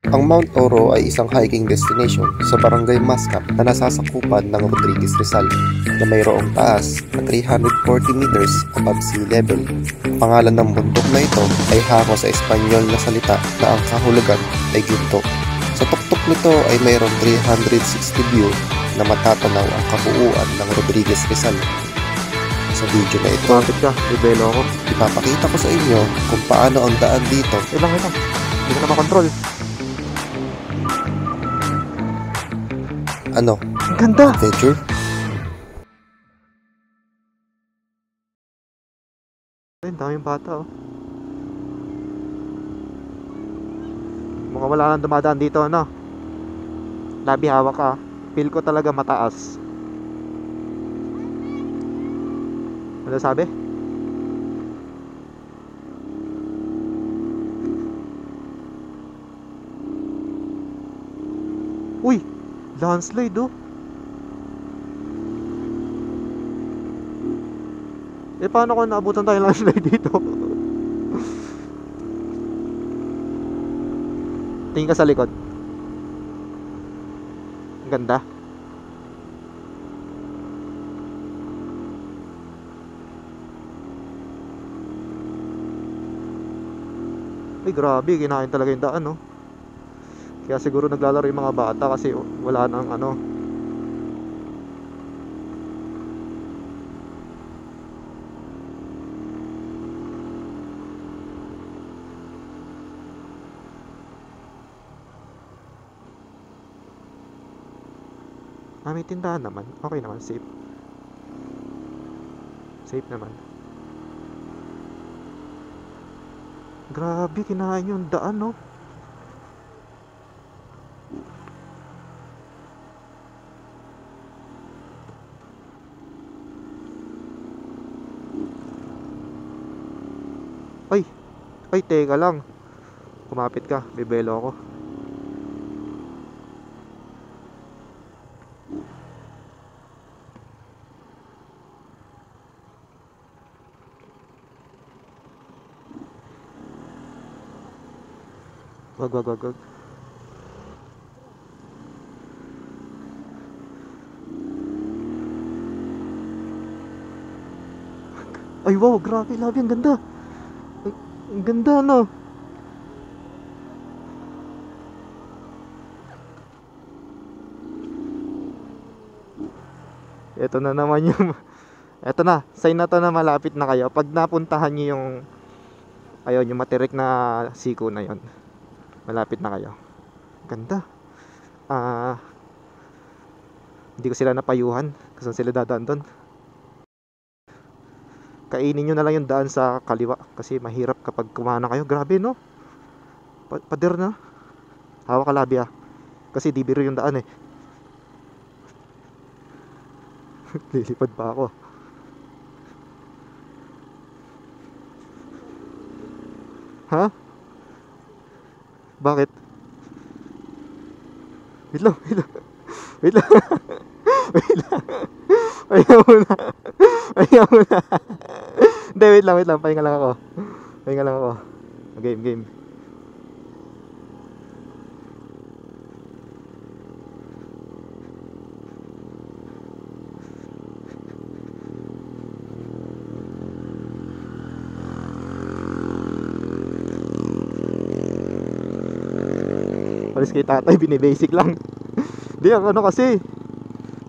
Ang Mount Oro ay isang hiking destination sa Barangay Mascap na nasasakupan ng Rodriguez Rizal na mayroong taas na 340 meters above sea level. Ang pangalan ng bundok na ito ay hango sa Espanyol na salita na ang kahulugan ay ginto. Sa tuktok nito ay mayroong 360 view na matatanaw ang kabuuan ng Rodriguez Rizal. Sa video na ito, Bakit ka? Rebelo ako. ipapakita ko sa inyo kung paano ang daan dito. Wait lang. Hindi ko na makontrol. Ano? Ang ganda! Adventure? Ay, daming bata oh. Mukhang wala nang dumadaan dito, ano? Labi, hawak ka. Feel ko talaga mataas. Ano sabi? Uy! Landslide oh. Paano kung naabutan tayo landslide dito? Tingin ka sa likod. Ang ganda. Ay grabe, kinain talaga yung daan no. Kaya siguro naglalaro yung mga bata kasi wala nang ano. May tindahan naman. Okay naman, safe. Safe naman. Grabe, kinain yung daan no. Ay, teka lang. Kumapit ka, bibelo ako. Wag. Ay wow, grabe, labi, ang ganda. Ang ganda no. Ito na naman yung Ito na, sign na to na malapit na kayo. Pag napuntahan nyo yung ayun, yung matirik na siko na yon, malapit na kayo. Ganda. Hindi ko sila napayuhan kasi sila dadaan doon. Kainin nyo na lang yung daan sa kaliwa kasi mahirap kapag kumana kayo. Grabe no. Pader na. Hawak ka labi ah. Kasi di biro yung daan eh. Lilipad pa ako. Ha? Bakit? Wait lang. Wait lang. Ayaw muna. Hindi, wait lang. Pahinga lang ako. Game. Palis kay tatay, binibasic lang. Di, ang ano kasi,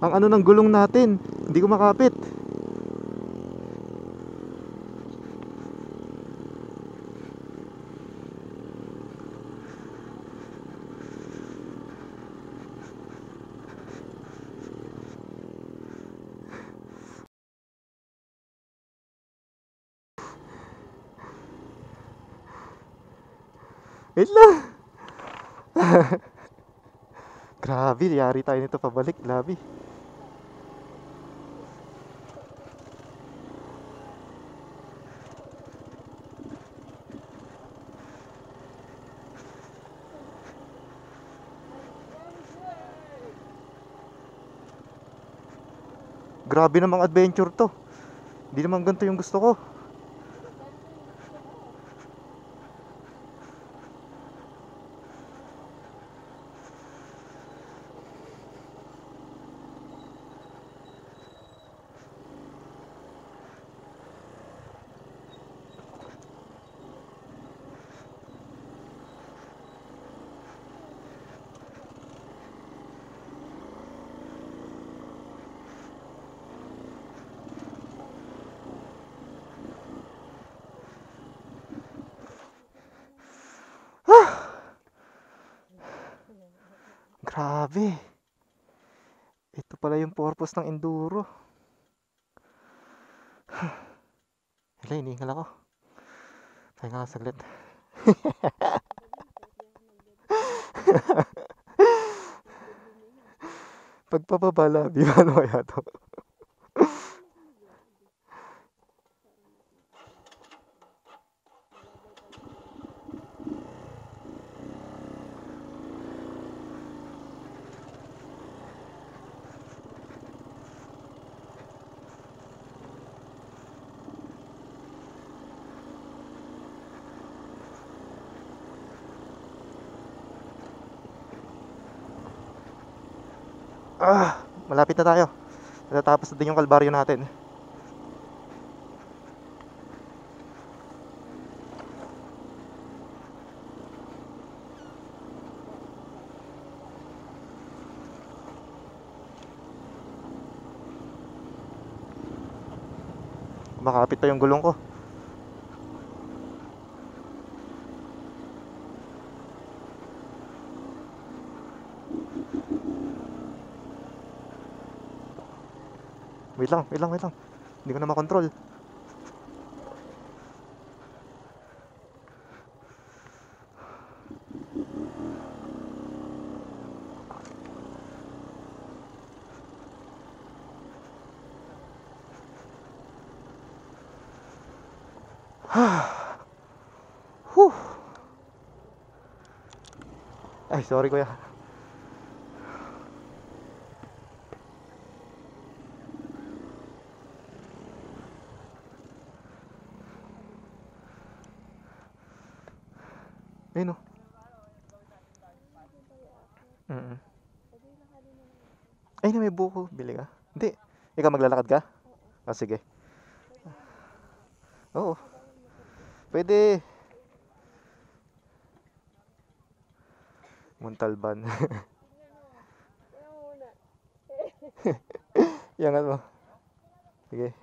ang ano ng gulong natin, hindi ko makapit. Wait lang. Grabe, yari tayo nito pabalik, labi. Grabe namang adventure to. Hindi naman ganito yung gusto ko. Grabe. Ito pala yung purpose ng enduro. Hala, hinihingal ako. Tayo nga lang saglit. Pagpababa labi, ano kaya to? Malapit na tayo. Natatapos na din yung kalbaryo natin. Makapit pa yung gulong ko. Wait lang. Hindi ko na makontrol. Whew. Ay, sorry kuya. Ayun o. Ay, na may buko. Bili ka. Hindi. Ikaw maglalakad ka? Sige. Oo. Pwede. Montalban. Yang ano. Sige.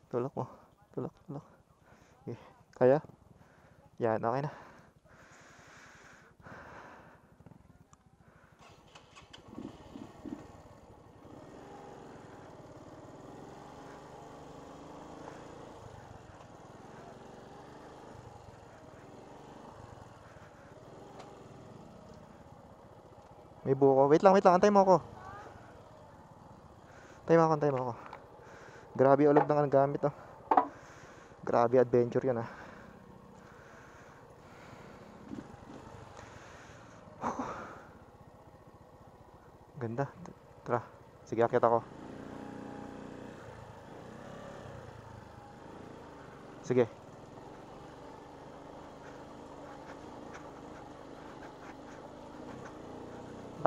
Tulak mo. Tulak. Sige. Kaya? Yan, okay na. May buko. Wait lang. Antay mo ako. Antay mo ako. Grabe ulog ng gamit oh. Grabe adventure yun ah. Ganda. Tara. Sige, akit ako. Sige.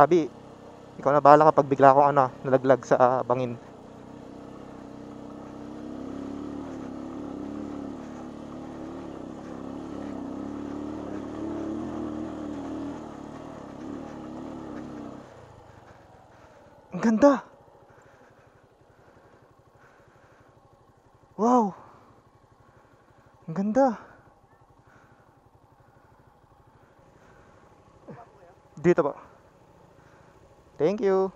Abi, ikaw na bahala kapag bigla akong nalaglag sa bangin. Ang ganda. Wow. Ang ganda. Dito ba? Thank you.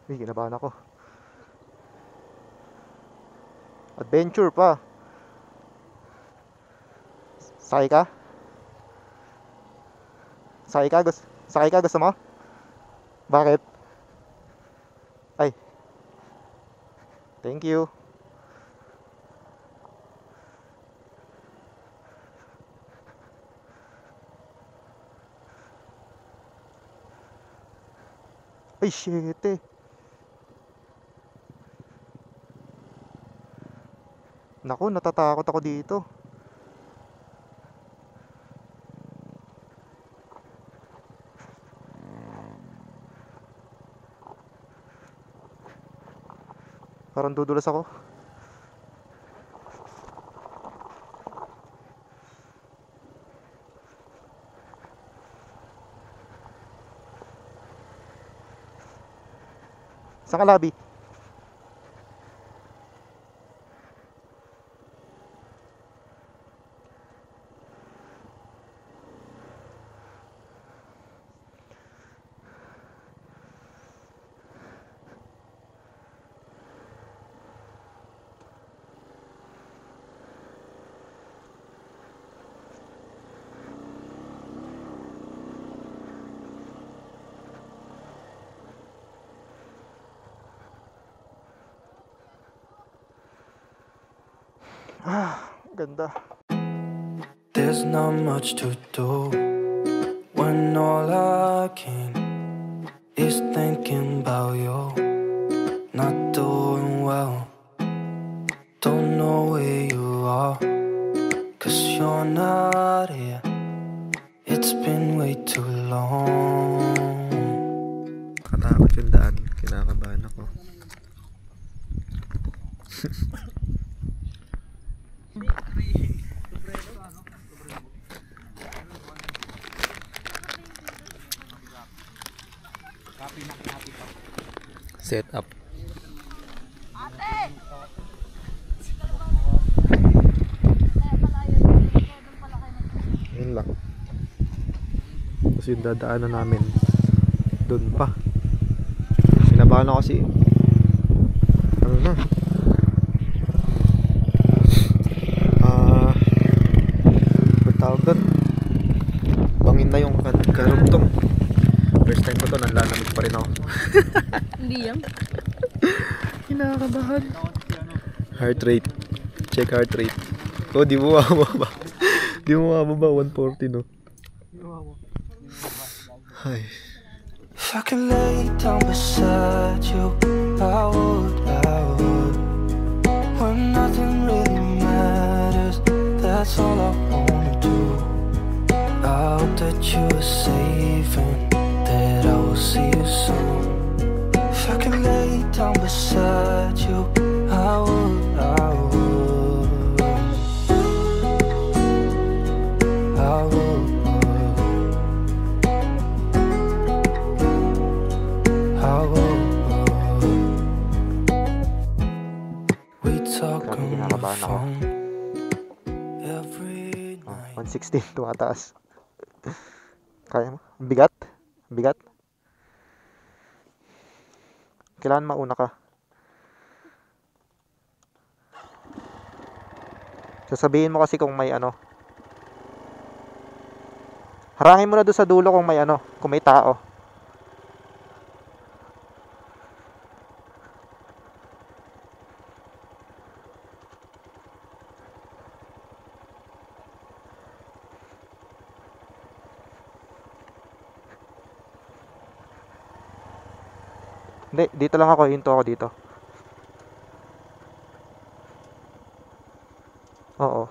Uy, kinabahan ako. Adventure pa. Sakay ka? Sakay ka? Gusto mo? Bakit? Ay. Thank you. Ay, shit eh. Naku, natatakot ako dito. Parang dudulas ako. Saan ka, Labi? Ganda. There's not much to do when all I can is thinking about you. Not doing well, don't know where you are, 'cause you're not here. It's been way too long. Katakot yung daan, kinakabahan ako. Set up. Yun lang. Kasi yung dadaanan namin doon pa. Kinabahan ako kasi ano na tawag doon, bangin na yung karugtong. First time ko to, nanlalamig pa rin ako. Hindi yan. Kinakabahan. Heart rate, check heart rate. Oh, di mo mababa. Di mo mababa, 140 no. Ay. If I could lay down beside you, I would, I would. When nothing really matters, that's all I wanna do. I hope that you are safe and that I will see you soon. If I could lay down beside you, I would, I would. I would. I would. We talk Grabe, on the kinakabahan ako. phone every night. 116 tumataas. Kaya mo? Ang bigat? Ang bigat? Kailangan mauna ka. Sasabihin mo kasi kung may ano. Harangin mo na doon sa dulo kung may ano, kung may tao. Hindi, dito lang ako, hinto ako dito. Oo.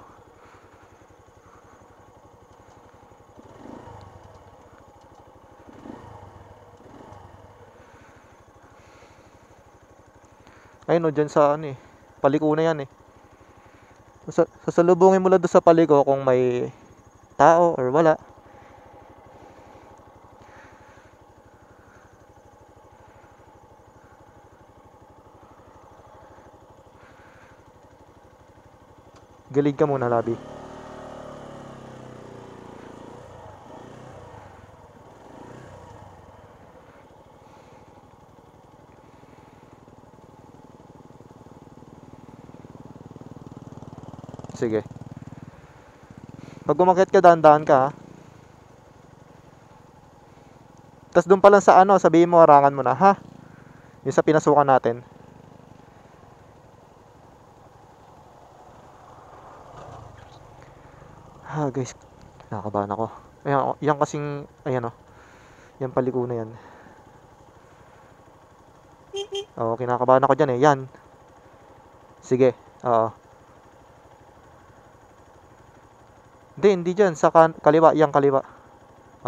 Ayun o, dyan sa ano eh. Paliko na yan eh. Sasalubungin mo lang doon sa paliko kung may tao or wala. Galig ka muna, Labi. Sige. Pag umakyat ka, dahan-dahan ka, ha? Tas doon pa lang sa ano, sabihin mo, harangan mo na, ha? Yung sa pinasukan natin. Ha, guys, nakakabahan ako. Ayan, yan kasing, ayan o. Yan paliko na yan. Oo, kinakabahan ako dyan eh. Yan. Sige, oo. Hindi dyan. Sa kaliwa, yan kaliwa.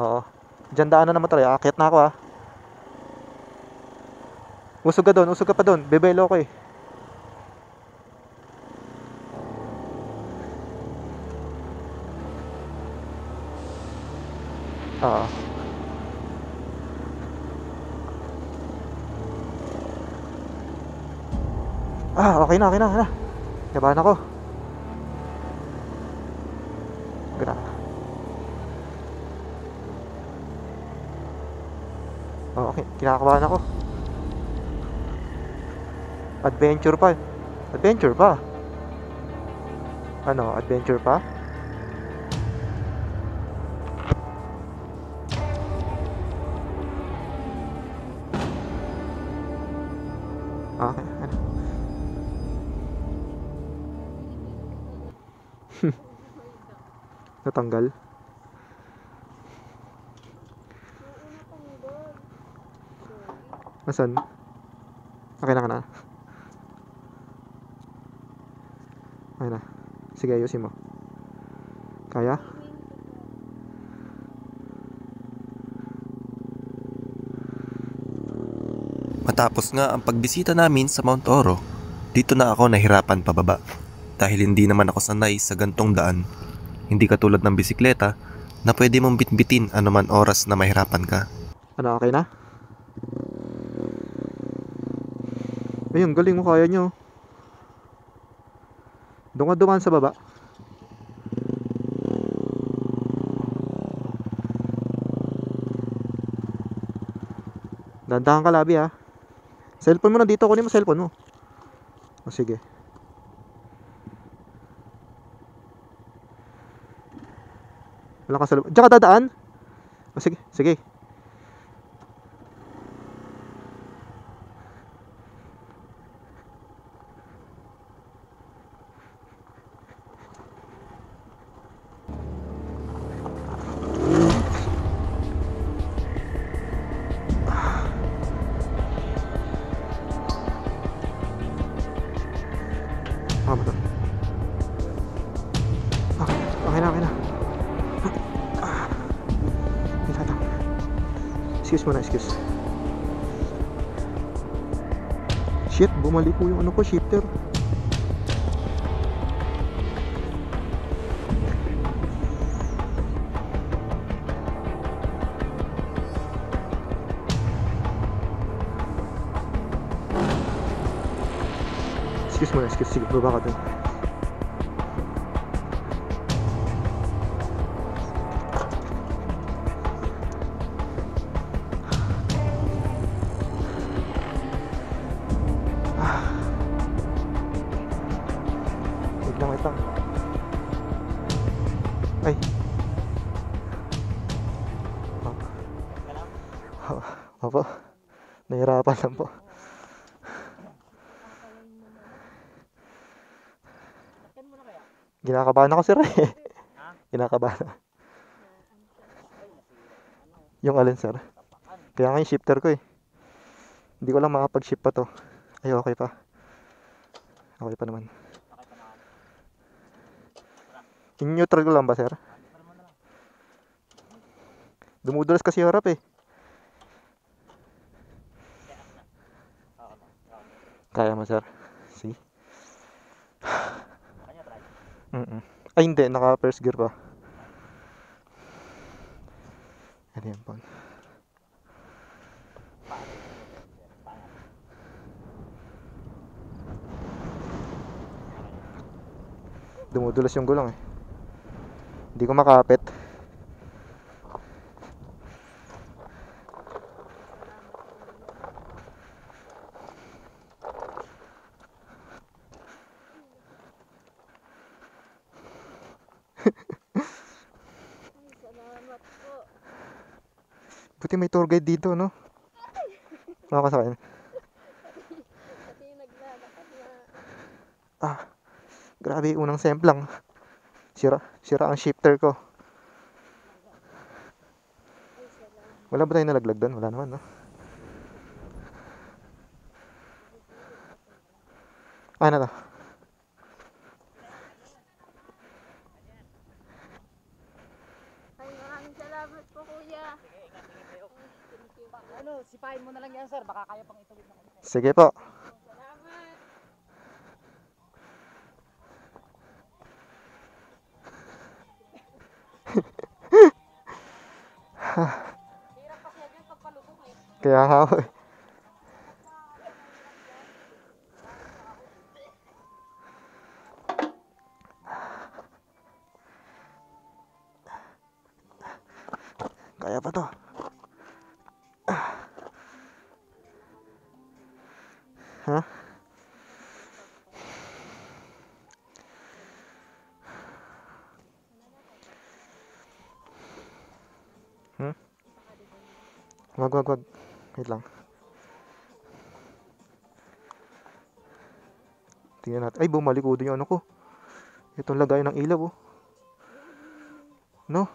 Oo. Dyan daan na naman talaga. Aakyat na ako ha. Usog ka doon, usog ka pa doon. Bebelo ko eh. Oo. Okay na. Kabahan ako. Okay, kinakabahan ako. Adventure pa. Adventure pa. Ano, adventure pa? Okay, ano? Natanggal. Asan? Okay na ka na? Okay na. Sige, ayusin mo. Kaya? Matapos nga ang pagbisita namin sa Mount Oro, dito na ako nahirapan pababa. Dahil hindi naman ako sanay sa gantong daan. Hindi katulad ng bisikleta na pwede mong bitbitin anuman oras na mahirapan ka. Ano, okay na? Ayun, galing mo, kaya nyo. Doon ka dumaan sa baba. Dandahan ka, Labi, ha. Cellphone mo na dito, kunin mo cellphone mo. O, sige. Wala ka sa loob. Diyan ka dadaan? O, sige, sige. Okay na, okay na. Excuse mo na, excuse. Shit, bumalik po yung ano ko, shifter. Excuse mo na, excuse. Sige, baba ka dun. Wait lang. Ay. Opo. Nahirapan lang po. Kinakabahan ako, sir. Kinakabahan. Yung alin, sir? Kaya nga yung shifter ko eh. Hindi ko lang makapag-shift pa to. Ay, okay pa. Okay pa naman. In neutral ko lang ba, sir? Dumudulas kasi yung harap eh. Kaya mo, sir? Sige. Ay, hindi. Naka first gear pa. Ano yan po? Dumudulas yung gulong eh. Hindi ko makapit. Buti may tour guide dito, no? Makakasakay. Ah, grabe, unang semplang. Sira ang shifter ko. Wala ba tayong nalaglag doon? Wala naman, no? Ah, na to. Ay, maraming salamat po, kuya. Ano, sipahin mo na lang yan, sir. Baka kaya pang ituloy na. Sige po. Kaya nga ako eh. Kaya pa to. Ha? Wag. Wait lang. Tingnan natin. Ay, bumalik ko din yung ano ko. Itong lagay ng ilaw, oh. No?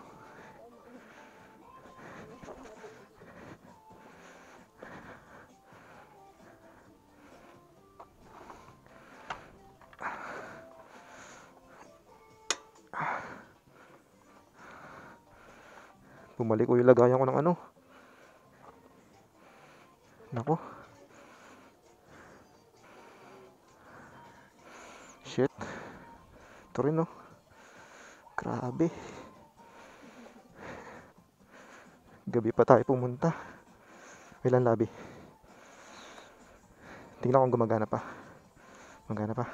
Bumalik ko yung lagayan ko ng ano. Nako. Shit. Ito rin, no? Grabe. Gabi pa tayo pumunta. Ilan labi? Tingnan kung gumagana pa. Gumagana pa.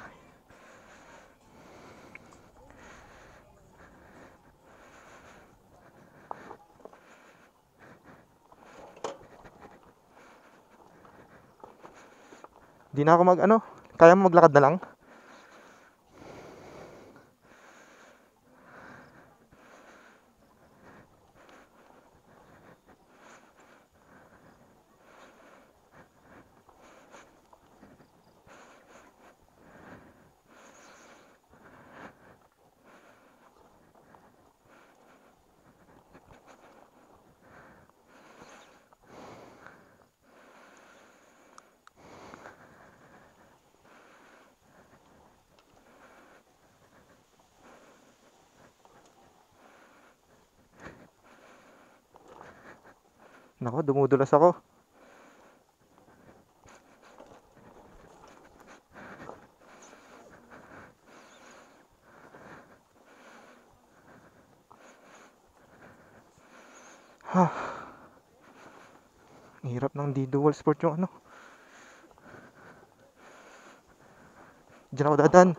Di na ako mag-ano. Kaya mo maglakad na lang? Nako, dumudulas ako. Ang hirap ng D-Dual Sport yung ano. Diyan ako dadaan.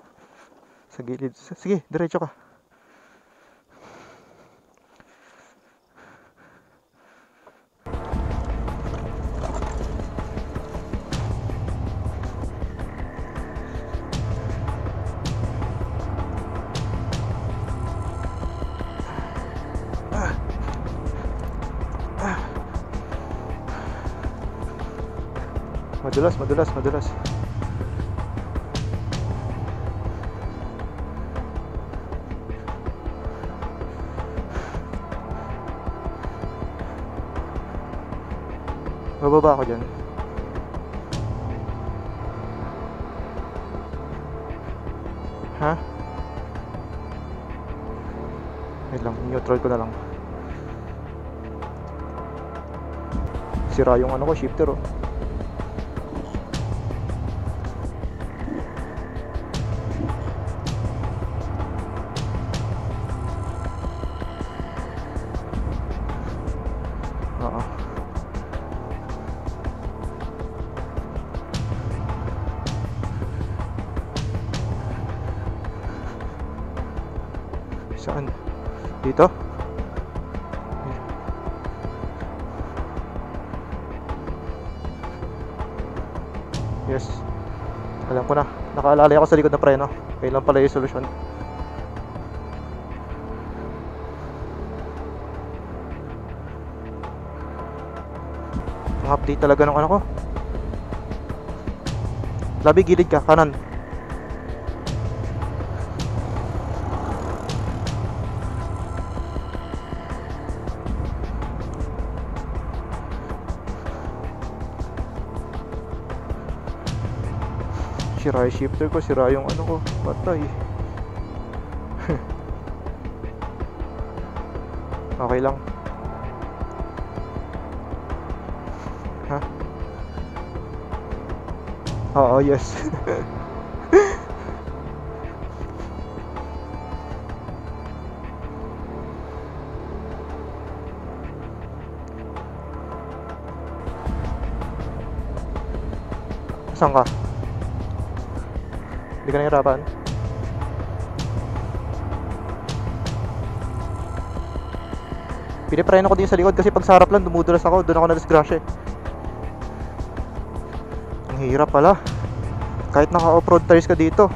Sa gilid. Sige, diretso ka. Madulas. Bababa ako dyan. Ha? Wait lang, neutral ko na lang. Sira yung ano ko, shifter oh. Saan? Dito? Yes. Alam ko na. Nakaalalay ako sa likod ng preno. Kaya lang pala yung solusyon. Ang update talaga ng ano ko. Labi, gilid ka. Kanan. Sira yung shifter ko, sira yung ano ko, patay. Okay lang. Ha? Oo, yes. Saan ka? Hindi ka nahirapan? Pinipreno ko din sa likod kasi pag sarap lang dumudulas ako, doon ako na-disgrasya. Ang hirap pala. Kahit naka-off-road tires ka dito.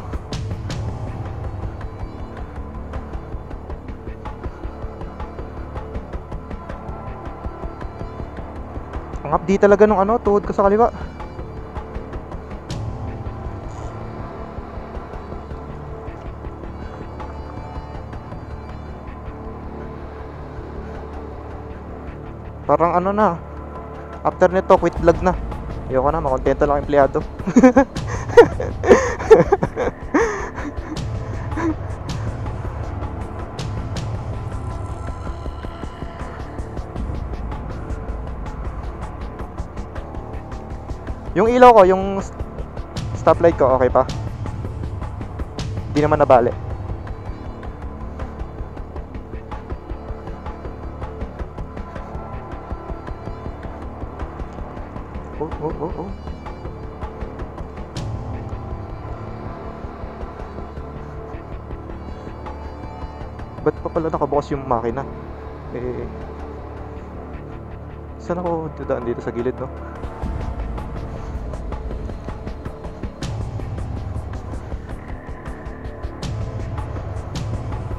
Ang update talaga nung ano, tuhod ko sa kaliwa. Parang ano na. After nito, quit vlog na. Ayoko na, makontento lang empleyado. Yung ilaw ko, yung stoplight ko, okay pa? Hindi naman nabali. Oh. Ba't pa pala nakabukas yung makina? Saan ako dadaan dito sa gilid, no?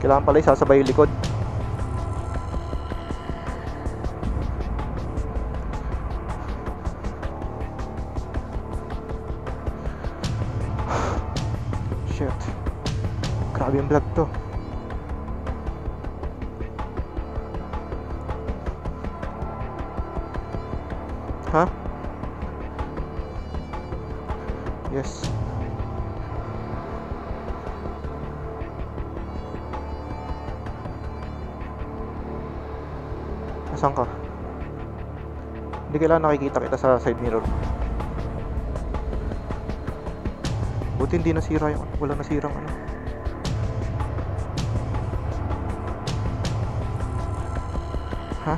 Kailangan pala isasabay yung likod. Shit. Grabe yung vlog to. Ha? Yes. Asan ka? Hindi kailangan nakikita kita sa side mirror. Buti hindi nasira yung wala nasirang ano. Ha?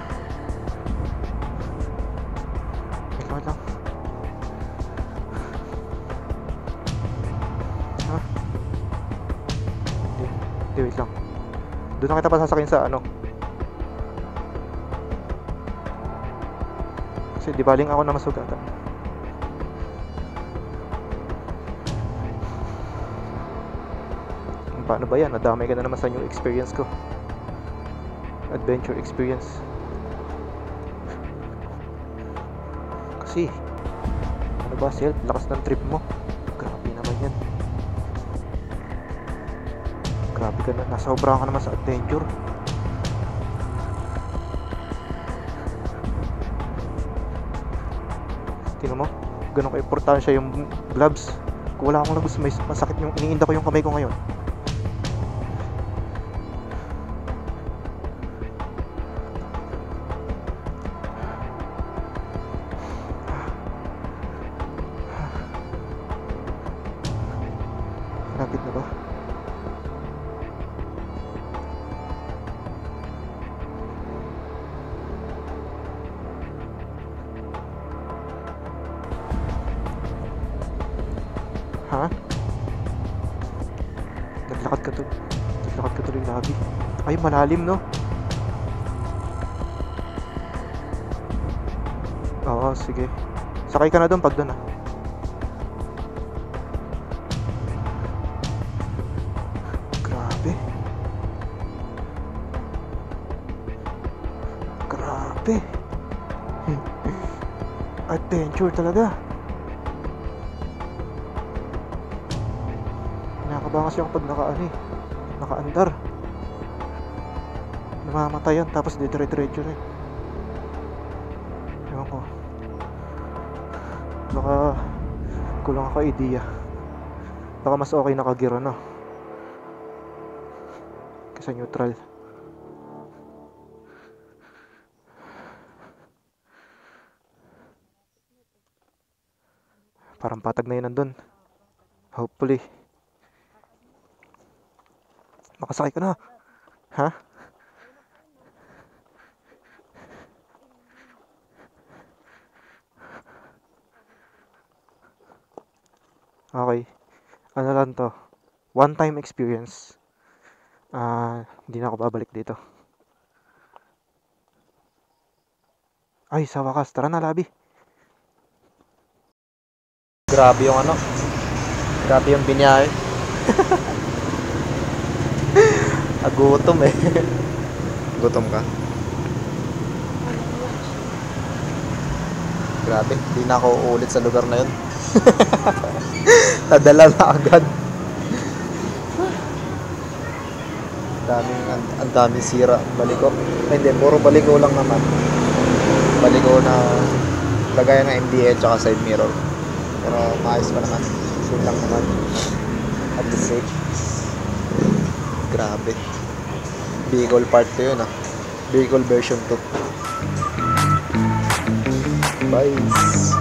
Wait lang. Ha? Hindi, wait lang. Doon na kita pa sasakyan sa ano. Kasi di baling ako na masugatan. Paano ba yan? Nadamay ka na naman sa new experience ko. Adventure experience. Kasi ano ba, Self? Lakas ng trip mo. Grabe naman yan. Grabe ka na. Nasobrahan ka naman sa adventure. Tingnan mo, ganun ka-importansya yung gloves. Kung wala akong gloves, may masakit yung iniinda ko yung kamay ko ngayon. Malapit na ba? Ha? Naglakad ka tuloy lagi. Ay, malalim, no? Oo, sige. Sakay ka na doon pag doon, ah. Grabe. Grabe. Adventure talaga. Nakakabahan kasi ako pag nakaandar. Namamatayan tapos dire-diretso na. Ewan ko. Baka kulang ako idea. Baka mas okay nakagira na kaysa neutral. Parang patag na yun nandun. Hopefully. Makasakay ka na. Ha? Okay. Ano lang to? One time experience. Hindi na ako babalik dito. Ay, sa wakas. Tara na, Labi. Grabe yung ano. Grabe yung binyahe. Gutom eh. Gutom ka? Grabe, di na ako uulit sa lugar na yun. Nadala na agad. Ang daming sira. Baliko. Ay, hindi, puro baliko lang naman. balik ko na lagayan ng MDL tsaka side mirror. Pero maayos pa naman. Yun lang naman. At the safe. Grabe. Bicol part 2 yun Bicol version 2. Bye.